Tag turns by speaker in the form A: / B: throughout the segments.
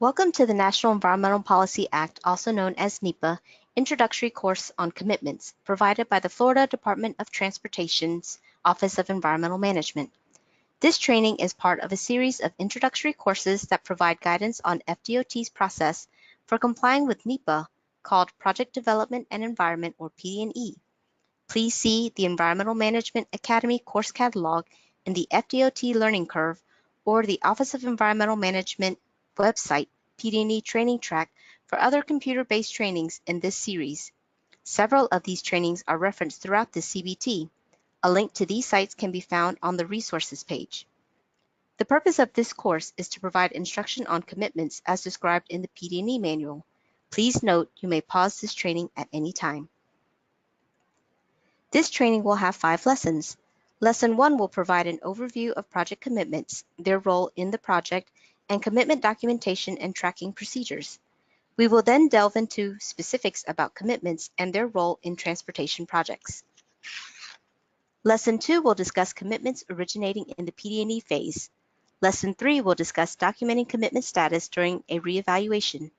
A: Welcome to the National Environmental Policy Act, also known as NEPA, Introductory Course on Commitments, provided by the Florida Department of Transportation's Office of Environmental Management. This training is part of a series of introductory courses that provide guidance on FDOT's process for complying with NEPA, called Project Development and Environment, or PD&E. Please see the Environmental Management Academy course catalog in the FDOT Learning Curve or the Office of Environmental Management website PD&E training track for other computer-based trainings in this series. Several of these trainings are referenced throughout the CBT. A link to these sites can be found on the resources page. The purpose of this course is to provide instruction on commitments as described in the PD&E manual. Please note you may pause this training at any time. This training will have 5 lessons. Lesson 1 will provide an overview of project commitments, their role in the project, and commitment documentation and tracking procedures. We will then delve into specifics about commitments and their role in transportation projects. Lesson 2 will discuss commitments originating in the PD&E phase. Lesson 3 will discuss documenting commitment status during a reevaluation.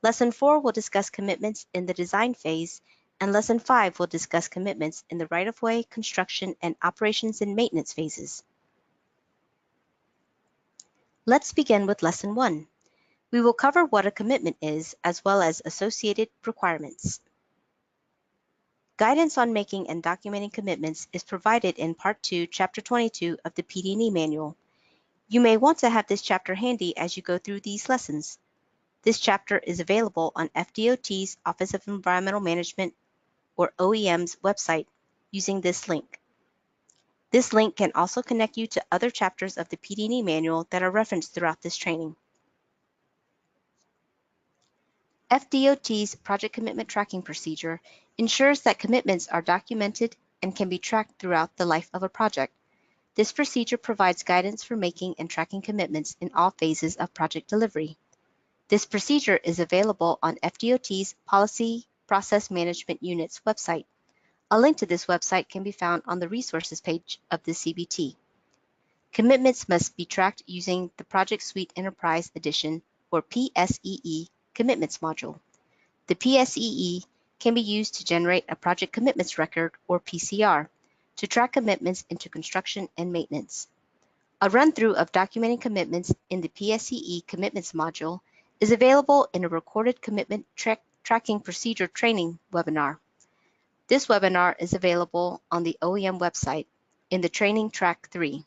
A: Lesson 4 will discuss commitments in the design phase, and Lesson 5 will discuss commitments in the right-of-way, construction, and operations and maintenance phases. Let's begin with Lesson 1. We will cover what a commitment is, as well as associated requirements. Guidance on making and documenting commitments is provided in Part 2, Chapter 22 of the PD&E Manual. You may want to have this chapter handy as you go through these lessons. This chapter is available on FDOT's Office of Environmental Management, or OEM's website, using this link. This link can also connect you to other chapters of the PD&E Manual that are referenced throughout this training. FDOT's Project Commitment Tracking Procedure ensures that commitments are documented and can be tracked throughout the life of a project. This procedure provides guidance for making and tracking commitments in all phases of project delivery. This procedure is available on FDOT's Policy Process Management Unit's website. A link to this website can be found on the resources page of the CBT. Commitments must be tracked using the Project Suite Enterprise Edition, or PSEE, Commitments module. The PSEE can be used to generate a Project Commitments Record, or PCR, to track commitments into construction and maintenance. A run-through of documenting commitments in the PSEE Commitments module is available in a recorded commitment tracking procedure training webinar. This webinar is available on the OEM website in the Training Track 3.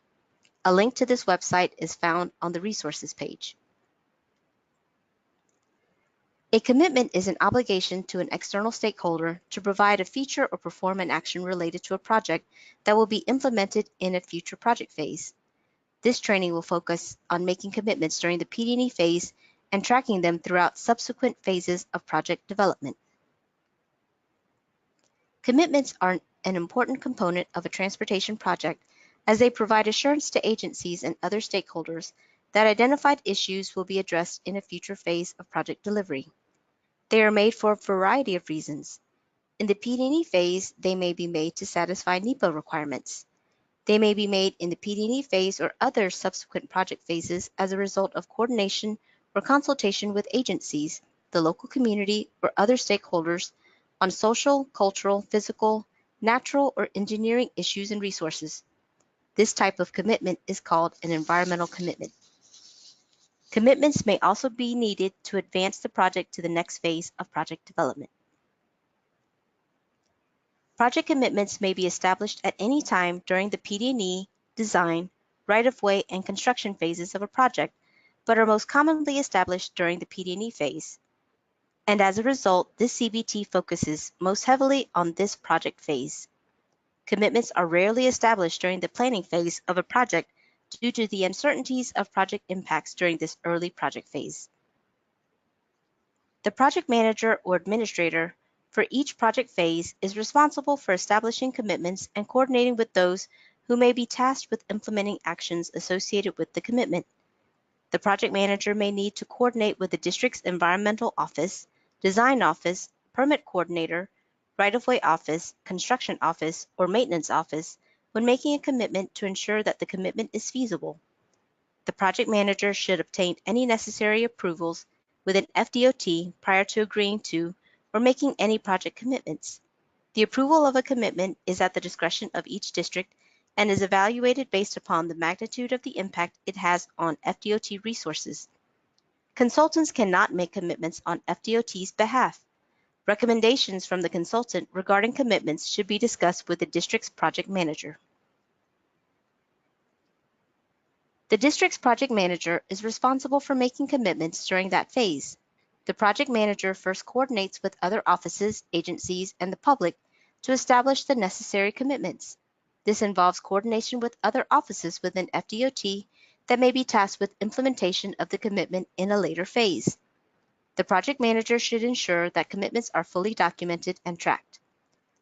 A: A link to this website is found on the resources page. A commitment is an obligation to an external stakeholder to provide a feature or perform an action related to a project that will be implemented in a future project phase. This training will focus on making commitments during the PD&E phase and tracking them throughout subsequent phases of project development. Commitments are an important component of a transportation project as they provide assurance to agencies and other stakeholders that identified issues will be addressed in a future phase of project delivery. They are made for a variety of reasons. In the PD&E phase, they may be made to satisfy NEPA requirements. They may be made in the PD&E phase or other subsequent project phases as a result of coordination or consultation with agencies, the local community, or other stakeholders on social, cultural, physical, natural, or engineering issues and resources. This type of commitment is called an environmental commitment. Commitments may also be needed to advance the project to the next phase of project development. Project commitments may be established at any time during the PD&E, design, right-of-way, and construction phases of a project, but are most commonly established during the PD&E phase. And as a result, this CBT focuses most heavily on this project phase. Commitments are rarely established during the planning phase of a project due to the uncertainties of project impacts during this early project phase. The project manager or administrator for each project phase is responsible for establishing commitments and coordinating with those who may be tasked with implementing actions associated with the commitment. The project manager may need to coordinate with the district's environmental office, design office, permit coordinator, right-of-way office, construction office, or maintenance office when making a commitment to ensure that the commitment is feasible. The project manager should obtain any necessary approvals with an FDOT prior to agreeing to or making any project commitments. The approval of a commitment is at the discretion of each district and is evaluated based upon the magnitude of the impact it has on FDOT resources. Consultants cannot make commitments on FDOT's behalf. Recommendations from the consultant regarding commitments should be discussed with the district's project manager. The district's project manager is responsible for making commitments during that phase. The project manager first coordinates with other offices, agencies, and the public to establish the necessary commitments. This involves coordination with other offices within FDOT that may be tasked with implementation of the commitment in a later phase. The project manager should ensure that commitments are fully documented and tracked.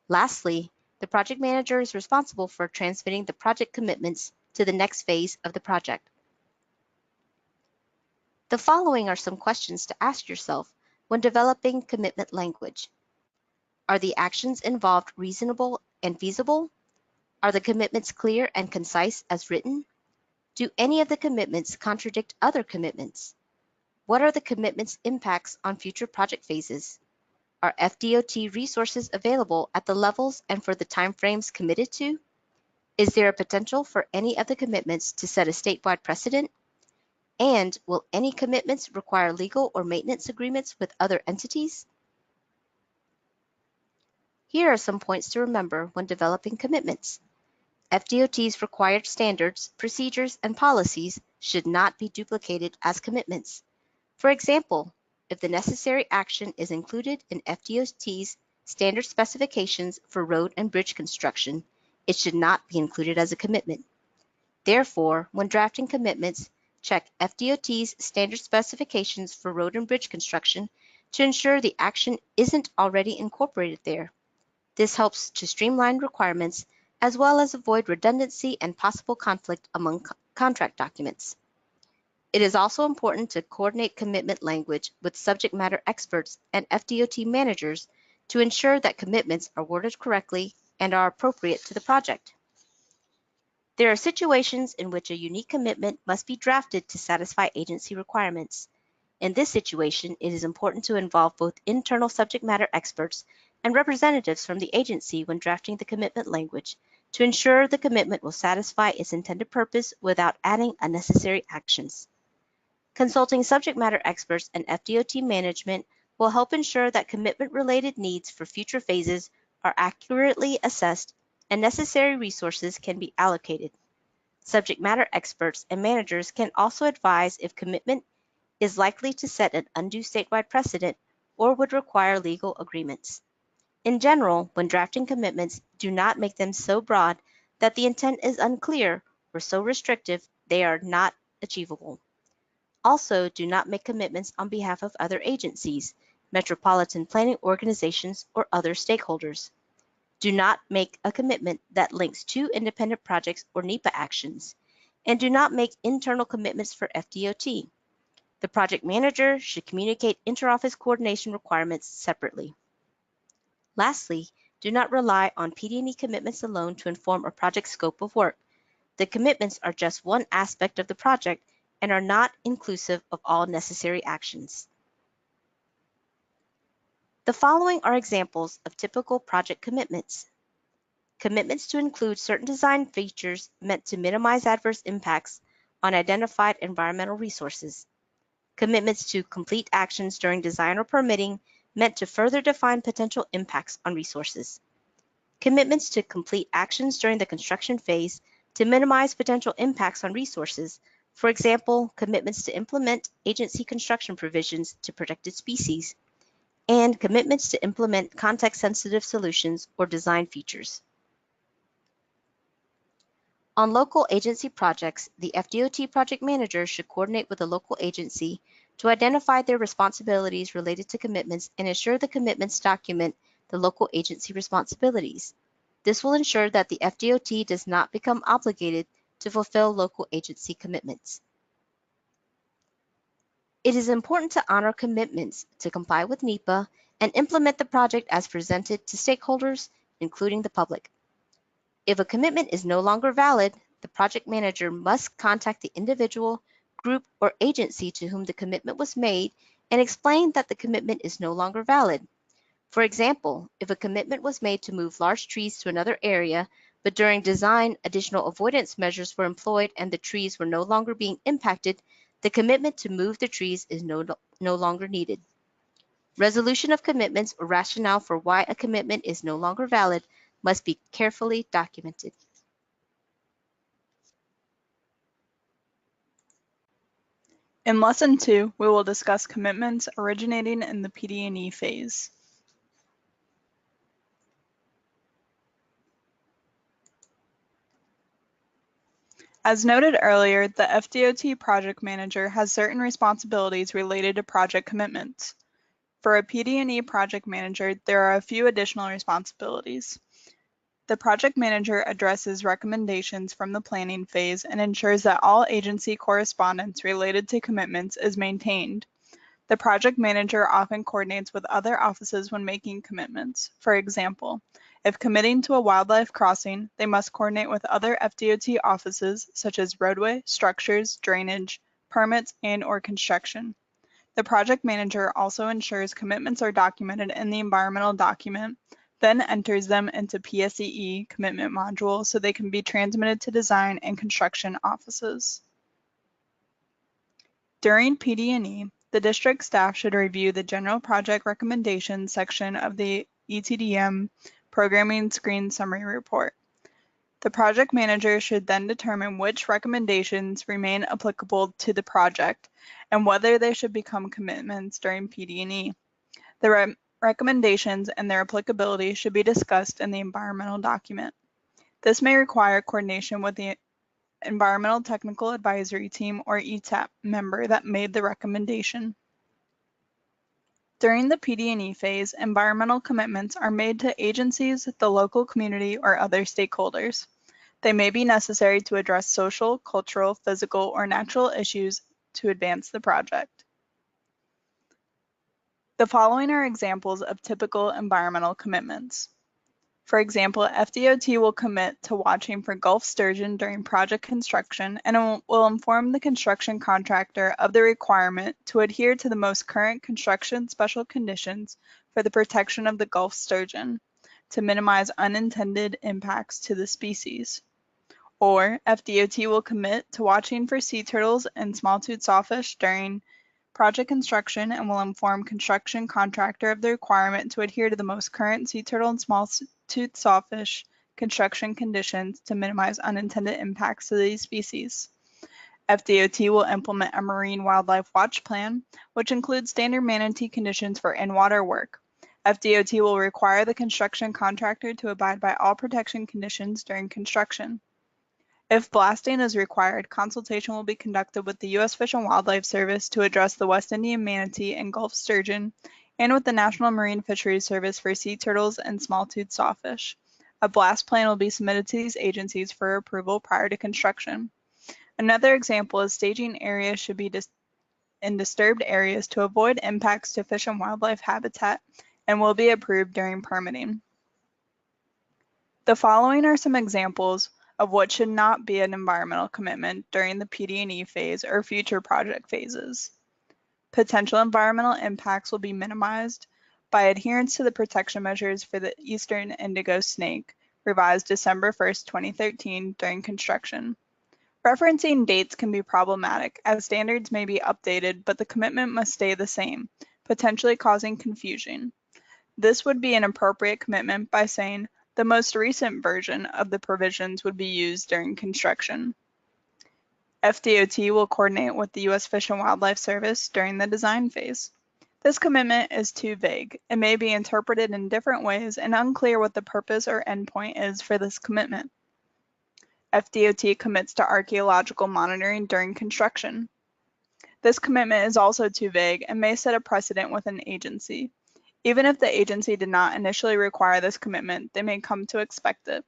A: Lastly, the project manager is responsible for transmitting the project commitments to the next phase of the project. The following are some questions to ask yourself when developing commitment language. Are the actions involved reasonable and feasible? Are the commitments clear and concise as written? Do any of the commitments contradict other commitments? What are the commitments' impacts on future project phases? Are FDOT resources available at the levels and for the timeframes committed to? Is there a potential for any of the commitments to set a statewide precedent? And will any commitments require legal or maintenance agreements with other entities? Here are some points to remember when developing commitments. FDOT's required standards, procedures, and policies should not be duplicated as commitments. For example, if the necessary action is included in FDOT's standard specifications for road and bridge construction, it should not be included as a commitment. Therefore, when drafting commitments, check FDOT's standard specifications for road and bridge construction to ensure the action isn't already incorporated there. This helps to streamline requirements as well as avoid redundancy and possible conflict among contract documents. It is also important to coordinate commitment language with subject matter experts and FDOT managers to ensure that commitments are worded correctly and are appropriate to the project. There are situations in which a unique commitment must be drafted to satisfy agency requirements. In this situation, it is important to involve both internal subject matter experts and representatives from the agency when drafting the commitment language to ensure the commitment will satisfy its intended purpose without adding unnecessary actions. Consulting subject matter experts and FDOT management will help ensure that commitment-related needs for future phases are accurately assessed and necessary resources can be allocated. Subject matter experts and managers can also advise if commitment is likely to set an undue statewide precedent or would require legal agreements. In general, when drafting commitments, do not make them so broad that the intent is unclear or so restrictive they are not achievable. Also, do not make commitments on behalf of other agencies, metropolitan planning organizations, or other stakeholders. Do not make a commitment that links two independent projects or NEPA actions, and do not make internal commitments for FDOT. The project manager should communicate interoffice coordination requirements separately. Lastly, do not rely on PD&E commitments alone to inform a project scope of work. The commitments are just one aspect of the project and are not inclusive of all necessary actions. The following are examples of typical project commitments. Commitments to include certain design features meant to minimize adverse impacts on identified environmental resources. Commitments to complete actions during design or permitting meant to further define potential impacts on resources. Commitments to complete actions during the construction phase to minimize potential impacts on resources. For example, commitments to implement agency construction provisions to protected species, and commitments to implement context-sensitive solutions or design features. On local agency projects, the FDOT project manager should coordinate with the local agency to identify their responsibilities related to commitments and ensure the commitments document the local agency responsibilities. This will ensure that the FDOT does not become obligated to fulfill local agency commitments. It is important to honor commitments to comply with NEPA and implement the project as presented to stakeholders, including the public. If a commitment is no longer valid, the project manager must contact the individual, group, or agency to whom the commitment was made and explain that the commitment is no longer valid. For example, if a commitment was made to move large trees to another area, but during design, additional avoidance measures were employed and the trees were no longer being impacted, the commitment to move the trees is no longer needed. Resolution of commitments or rationale for why a commitment is no longer valid must be carefully documented.
B: In Lesson 2, we will discuss commitments originating in the PD&E phase. As noted earlier, the FDOT project manager has certain responsibilities related to project commitments. For a PD&E project manager, there are a few additional responsibilities. The project manager addresses recommendations from the planning phase and ensures that all agency correspondence related to commitments is maintained. The project manager often coordinates with other offices when making commitments. For example, if committing to a wildlife crossing, they must coordinate with other FDOT offices such as roadway, structures, drainage, permits, and/or construction. The project manager also ensures commitments are documented in the environmental document, then enters them into PSEE commitment module so they can be transmitted to design and construction offices. During PD&E, the district staff should review the General Project Recommendations section of the ETDM Programming Screen Summary Report. The project manager should then determine which recommendations remain applicable to the project and whether they should become commitments during PD&E. The recommendations and their applicability should be discussed in the environmental document. This may require coordination with the Environmental Technical Advisory Team or ETAP member that made the recommendation. During the PD&E phase, environmental commitments are made to agencies, the local community, or other stakeholders. They may be necessary to address social, cultural, physical, or natural issues to advance the project. The following are examples of typical environmental commitments. For example, FDOT will commit to watching for Gulf sturgeon during project construction and will inform the construction contractor of the requirement to adhere to the most current construction special conditions for the protection of the Gulf sturgeon to minimize unintended impacts to the species. Or FDOT will commit to watching for sea turtles and small-toothed sawfish during project construction and will inform construction contractor of the requirement to adhere to the most current sea turtle and small-toothed sawfish construction conditions to minimize unintended impacts to these species. FDOT will implement a marine wildlife watch plan, which includes standard manatee conditions for in-water work. FDOT will require the construction contractor to abide by all protection conditions during construction. If blasting is required, consultation will be conducted with the U.S. Fish and Wildlife Service to address the West Indian manatee and Gulf sturgeon, and with the National Marine Fisheries Service for sea turtles and small-toothed sawfish. A blast plan will be submitted to these agencies for approval prior to construction. Another example is staging areas should be in disturbed areas to avoid impacts to fish and wildlife habitat and will be approved during permitting. The following are some examples of what should not be an environmental commitment during the PD&E phase or future project phases. Potential environmental impacts will be minimized by adherence to the protection measures for the eastern indigo snake, revised December 1st, 2013 during construction. Referencing dates can be problematic as standards may be updated, but the commitment must stay the same, potentially causing confusion. This would be an appropriate commitment by saying, the most recent version of the provisions would be used during construction. FDOT will coordinate with the U.S. Fish and Wildlife Service during the design phase. This commitment is too vague. It may be interpreted in different ways and unclear what the purpose or endpoint is for this commitment. FDOT commits to archaeological monitoring during construction. This commitment is also too vague and may set a precedent with an agency. Even if the agency did not initially require this commitment, they may come to expect it.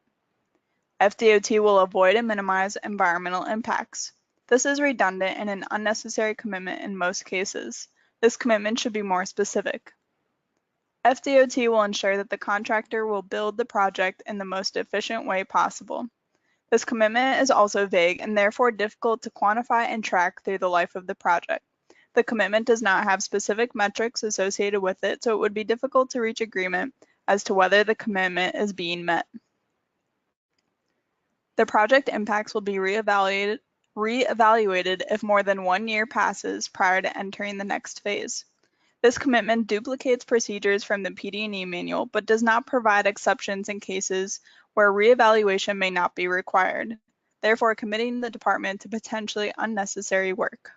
B: FDOT will avoid and minimize environmental impacts. This is redundant and an unnecessary commitment in most cases. This commitment should be more specific. FDOT will ensure that the contractor will build the project in the most efficient way possible. This commitment is also vague and therefore difficult to quantify and track through the life of the project. The commitment does not have specific metrics associated with it, so it would be difficult to reach agreement as to whether the commitment is being met. The project impacts will be reevaluated if more than 1 year passes prior to entering the next phase. This commitment duplicates procedures from the PD&E manual, but does not provide exceptions in cases where reevaluation may not be required, therefore committing the department to potentially unnecessary work.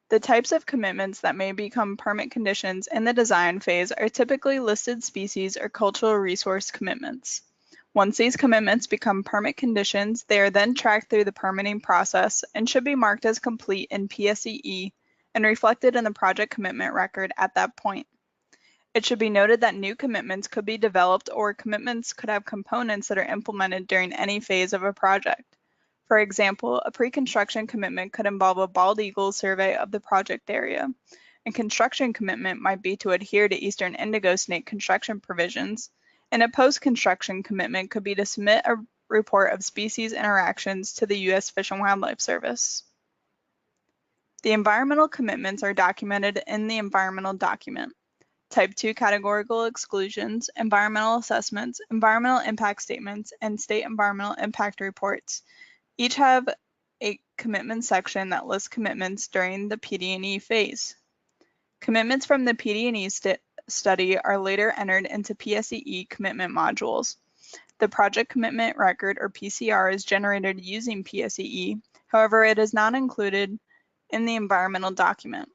B: The types of commitments that may become permit conditions in the design phase are typically listed species or cultural resource commitments. Once these commitments become permit conditions, they are then tracked through the permitting process and should be marked as complete in PSEE and reflected in the project commitment record at that point. It should be noted that new commitments could be developed or commitments could have components that are implemented during any phase of a project. For example, a pre-construction commitment could involve a bald eagle survey of the project area. A construction commitment might be to adhere to eastern indigo snake construction provisions, and a post-construction commitment could be to submit a report of species interactions to the U.S. Fish and Wildlife Service. The environmental commitments are documented in the environmental document. Type 2 categorical exclusions, environmental assessments, environmental impact statements, and state environmental impact reports each have a commitment section that lists commitments during the PD&E phase. Commitments from the PD&E study are later entered into PSEE commitment modules. The project commitment record, or PCR, is generated using PSEE. However, it is not included in the environmental document.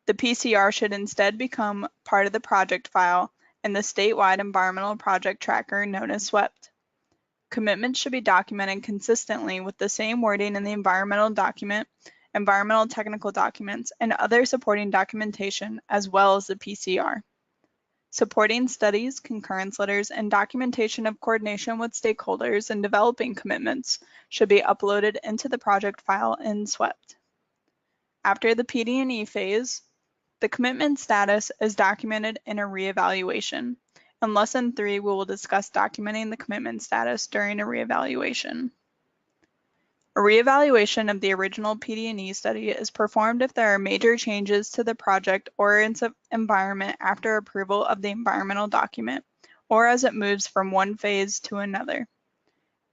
B: The PCR should instead become part of the project file in the statewide environmental project tracker known as SWEPT. Commitments should be documented consistently with the same wording in the environmental document, environmental technical documents, and other supporting documentation, as well as the PCR. Supporting studies, concurrence letters, and documentation of coordination with stakeholders in developing commitments should be uploaded into the project file in SWEPT. After the PD&E phase, the commitment status is documented in a reevaluation. In Lesson 3, we will discuss documenting the commitment status during a reevaluation. A reevaluation of the original PD&E study is performed if there are major changes to the project or its environment after approval of the environmental document, or as it moves from one phase to another.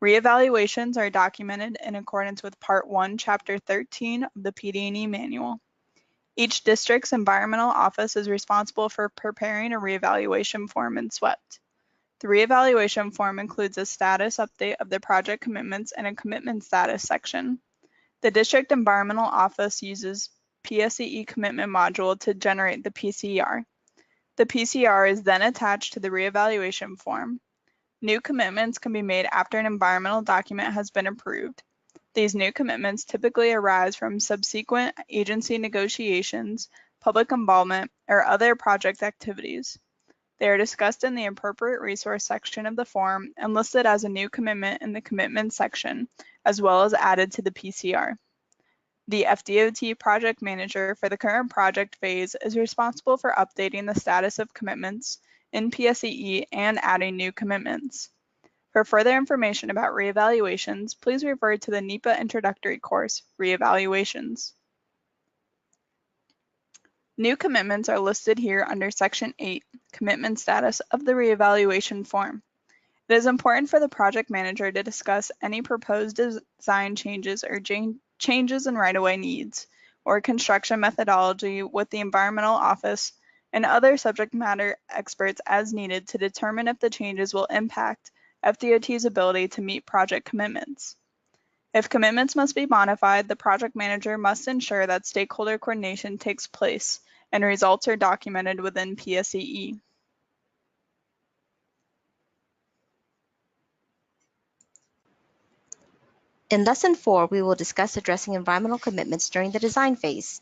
B: Reevaluations are documented in accordance with Part 1, Chapter 13 of the PD&E manual. Each district's environmental office is responsible for preparing a reevaluation form in SWEPT. The reevaluation form includes a status update of the project commitments and a commitment status section. The district environmental office uses PSEE commitment module to generate the PCR. The PCR is then attached to the reevaluation form. New commitments can be made after an environmental document has been approved. These new commitments typically arise from subsequent agency negotiations, public involvement, or other project activities. They are discussed in the appropriate resource section of the form and listed as a new commitment in the commitment section, as well as added to the PCR. The FDOT project manager for the current project phase is responsible for updating the status of commitments in PSEE and adding new commitments. For further information about reevaluations, please refer to the NEPA introductory course, Reevaluations. New commitments are listed here under Section 8, Commitment Status of the Reevaluation Form. It is important for the project manager to discuss any proposed design changes or changes in right-of-way needs or construction methodology with the environmental office and other subject matter experts as needed to determine if the changes will impact FDOT's ability to meet project commitments. If commitments must be modified, the project manager must ensure that stakeholder coordination takes place and results are documented within PSEE.
A: In Lesson 4, we will discuss addressing environmental commitments during the design phase.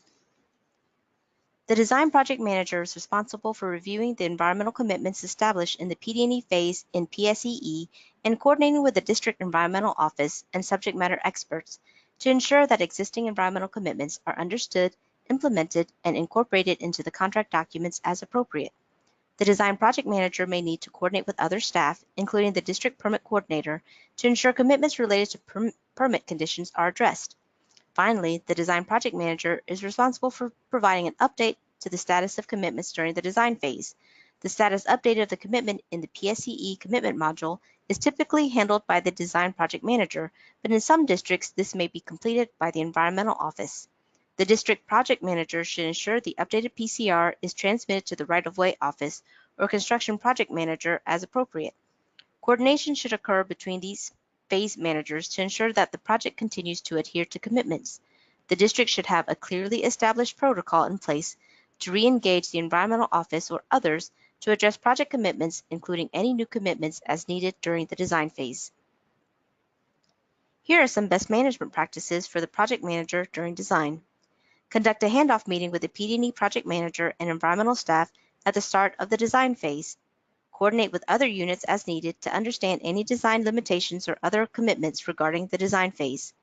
A: The design project manager is responsible for reviewing the environmental commitments established in the PD&E phase in PSEE and coordinating with the district environmental office and subject matter experts to ensure that existing environmental commitments are understood, implemented, and incorporated into the contract documents as appropriate. The design project manager may need to coordinate with other staff, including the district permit coordinator, to ensure commitments related to permit conditions are addressed. Finally, the design project manager is responsible for providing an update to the status of commitments during the design phase. The status update of the commitment in the PSCE commitment module is typically handled by the design project manager, but in some districts this may be completed by the environmental office. The district project manager should ensure the updated PCR is transmitted to the right-of-way office or construction project manager as appropriate. Coordination should occur between these phase managers to ensure that the project continues to adhere to commitments. The district should have a clearly established protocol in place to re-engage the environmental office or others to address project commitments, including any new commitments as needed during the design phase. Here are some best management practices for the project manager during design. Conduct a handoff meeting with the PD&E project manager and environmental staff at the start of the design phase. Coordinate with other units as needed to understand any design limitations or other commitments regarding the design phase.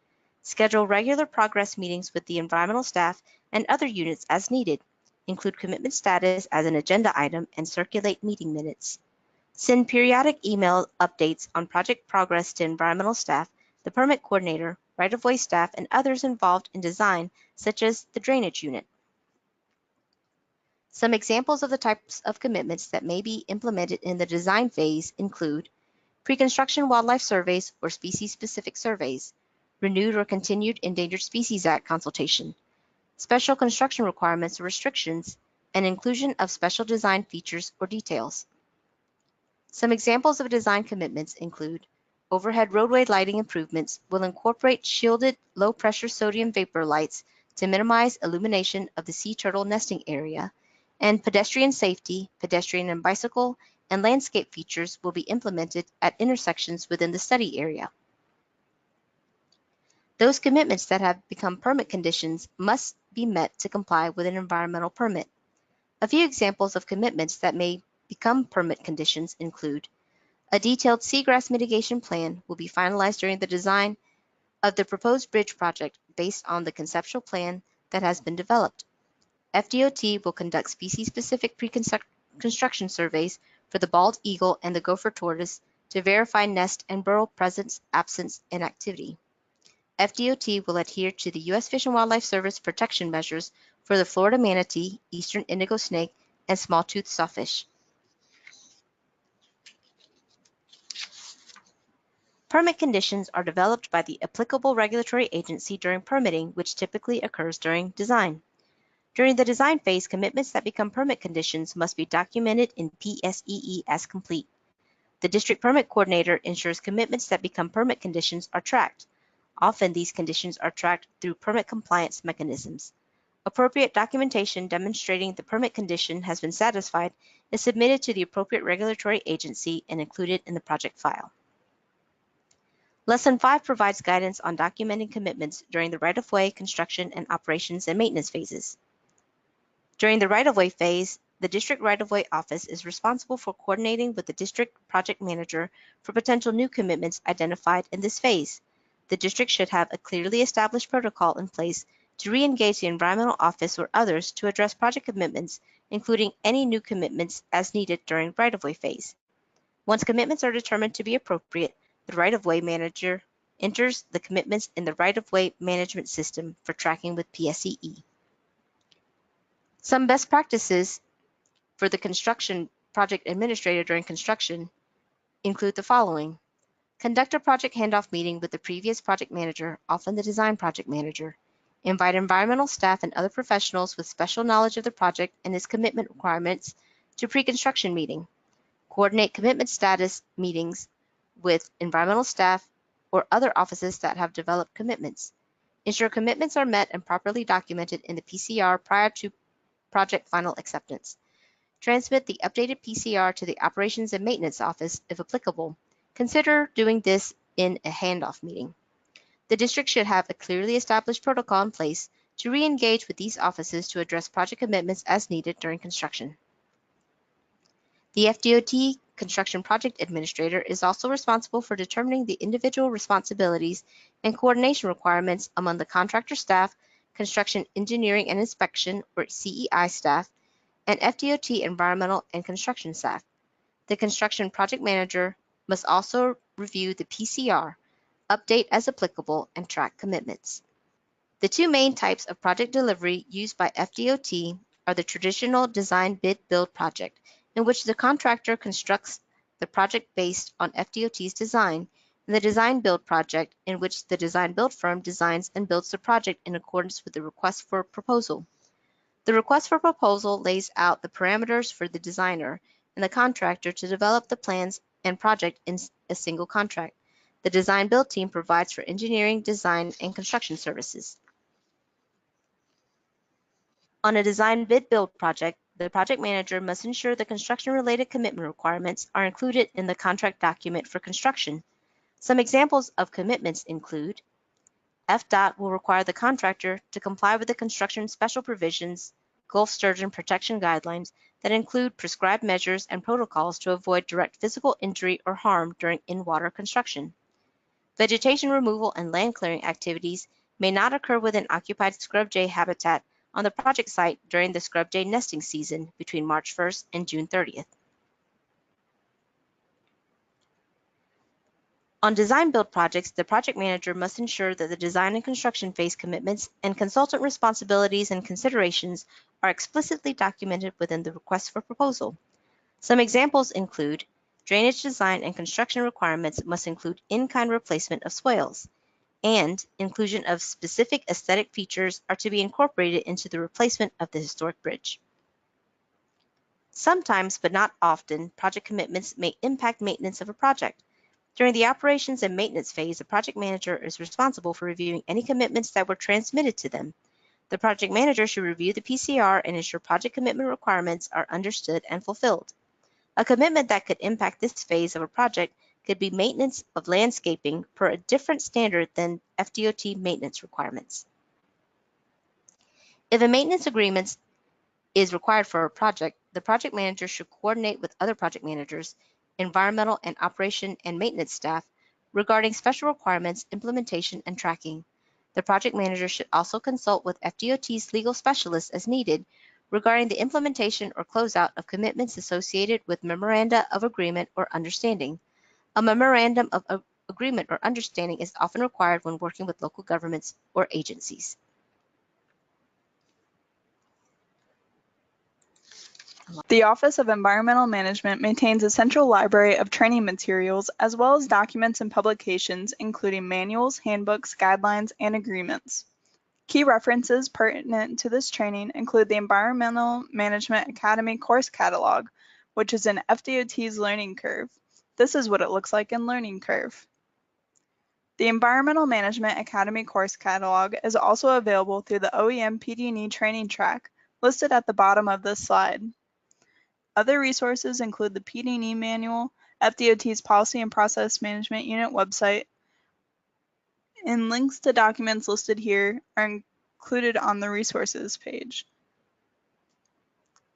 A: Schedule regular progress meetings with the environmental staff and other units as needed. Include commitment status as an agenda item and circulate meeting minutes. Send periodic email updates on project progress to environmental staff, the permit coordinator, right-of-way staff, and others involved in design, such as the drainage unit. Some examples of the types of commitments that may be implemented in the design phase include pre-construction wildlife surveys or species-specific surveys, renewed or continued Endangered Species Act consultation, special construction requirements or restrictions, and inclusion of special design features or details. Some examples of design commitments include overhead roadway lighting improvements will incorporate shielded low-pressure sodium vapor lights to minimize illumination of the sea turtle nesting area, and pedestrian safety, pedestrian and bicycle, and landscape features will be implemented at intersections within the study area. Those commitments that have become permit conditions must be met to comply with an environmental permit. A few examples of commitments that may become permit conditions include a detailed seagrass mitigation plan will be finalized during the design of the proposed bridge project based on the conceptual plan that has been developed. FDOT will conduct species-specific pre-construction surveys for the bald eagle and the gopher tortoise to verify nest and burrow presence, absence, and activity. FDOT will adhere to the U.S. Fish and Wildlife Service protection measures for the Florida manatee, eastern indigo snake, and small-toothed sawfish. Permit conditions are developed by the applicable regulatory agency during permitting, which typically occurs during design. During the design phase, commitments that become permit conditions must be documented in PSEE as complete. The district permit coordinator ensures commitments that become permit conditions are tracked. Often these conditions are tracked through permit compliance mechanisms. Appropriate documentation demonstrating the permit condition has been satisfied is submitted to the appropriate regulatory agency and included in the project file. Lesson 5 provides guidance on documenting commitments during the right-of-way, construction, and operations and maintenance phases. During the right-of-way phase, the district right-of-way office is responsible for coordinating with the district project manager for potential new commitments identified in this phase. The district should have a clearly established protocol in place to re-engage the environmental office or others to address project commitments, including any new commitments as needed during right-of-way phase. Once commitments are determined to be appropriate, the right-of-way manager enters the commitments in the right-of-way management system for tracking with PSEE. Some best practices for the construction project administrator during construction include the following. Conduct a project handoff meeting with the previous project manager, often the design project manager. Invite environmental staff and other professionals with special knowledge of the project and its commitment requirements to pre-construction meeting. Coordinate commitment status meetings with environmental staff or other offices that have developed commitments. Ensure commitments are met and properly documented in the PCR prior to project final acceptance. Transmit the updated PCR to the Operations and Maintenance Office if applicable. Consider doing this in a handoff meeting. The district should have a clearly established protocol in place to re-engage with these offices to address project commitments as needed during construction. The FDOT Construction Project Administrator is also responsible for determining the individual responsibilities and coordination requirements among the contractor staff, construction engineering and inspection, or CEI staff, and FDOT environmental and construction staff. The construction project manager must also review the PCR, update as applicable, and track commitments. The two main types of project delivery used by FDOT are the traditional design bid build project, in which the contractor constructs the project based on FDOT's design, and the design build project, in which the design build firm designs and builds the project in accordance with the request for proposal. The request for proposal lays out the parameters for the designer and the contractor to develop the plans and project in a single contract. The design build team provides for engineering, design, and construction services. On a design bid build project, the project manager must ensure the construction-related commitment requirements are included in the contract document for construction. Some examples of commitments include: FDOT will require the contractor to comply with the construction special provisions, Gulf sturgeon protection guidelines that include prescribed measures and protocols to avoid direct physical injury or harm during in-water construction. Vegetation removal and land clearing activities may not occur within occupied scrub jay habitat on the project site during the scrub jay nesting season between March 1st and June 30th. On design build projects, the project manager must ensure that the design and construction phase commitments and consultant responsibilities and considerations are explicitly documented within the request for proposal. Some examples include: drainage design and construction requirements must include in-kind replacement of swales, and inclusion of specific aesthetic features are to be incorporated into the replacement of the historic bridge. Sometimes, but not often, project commitments may impact maintenance of a project. During the operations and maintenance phase, the project manager is responsible for reviewing any commitments that were transmitted to them. The project manager should review the PCR and ensure project commitment requirements are understood and fulfilled. A commitment that could impact this phase of a project could be maintenance of landscaping per a different standard than FDOT maintenance requirements. If a maintenance agreement is required for a project, the project manager should coordinate with other project managers, environmental and operation and maintenance staff regarding special requirements, implementation, and tracking. The project manager should also consult with FDOT's legal specialists as needed regarding the implementation or closeout of commitments associated with memoranda of agreement or understanding. A memorandum of agreement or understanding is often required when working with local governments or agencies.
B: The Office of Environmental Management maintains a central library of training materials as well as documents and publications, including manuals, handbooks, guidelines, and agreements. Key references pertinent to this training include the Environmental Management Academy course catalog, which is in FDOT's Learning Curve. This is what it looks like in Learning Curve. The Environmental Management Academy course catalog is also available through the OEM PD&E training track, listed at the bottom of this slide. Other resources include the PD&E manual, FDOT's Policy and Process Management Unit website, and links to documents listed here are included on the resources page.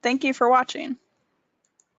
B: Thank you for watching.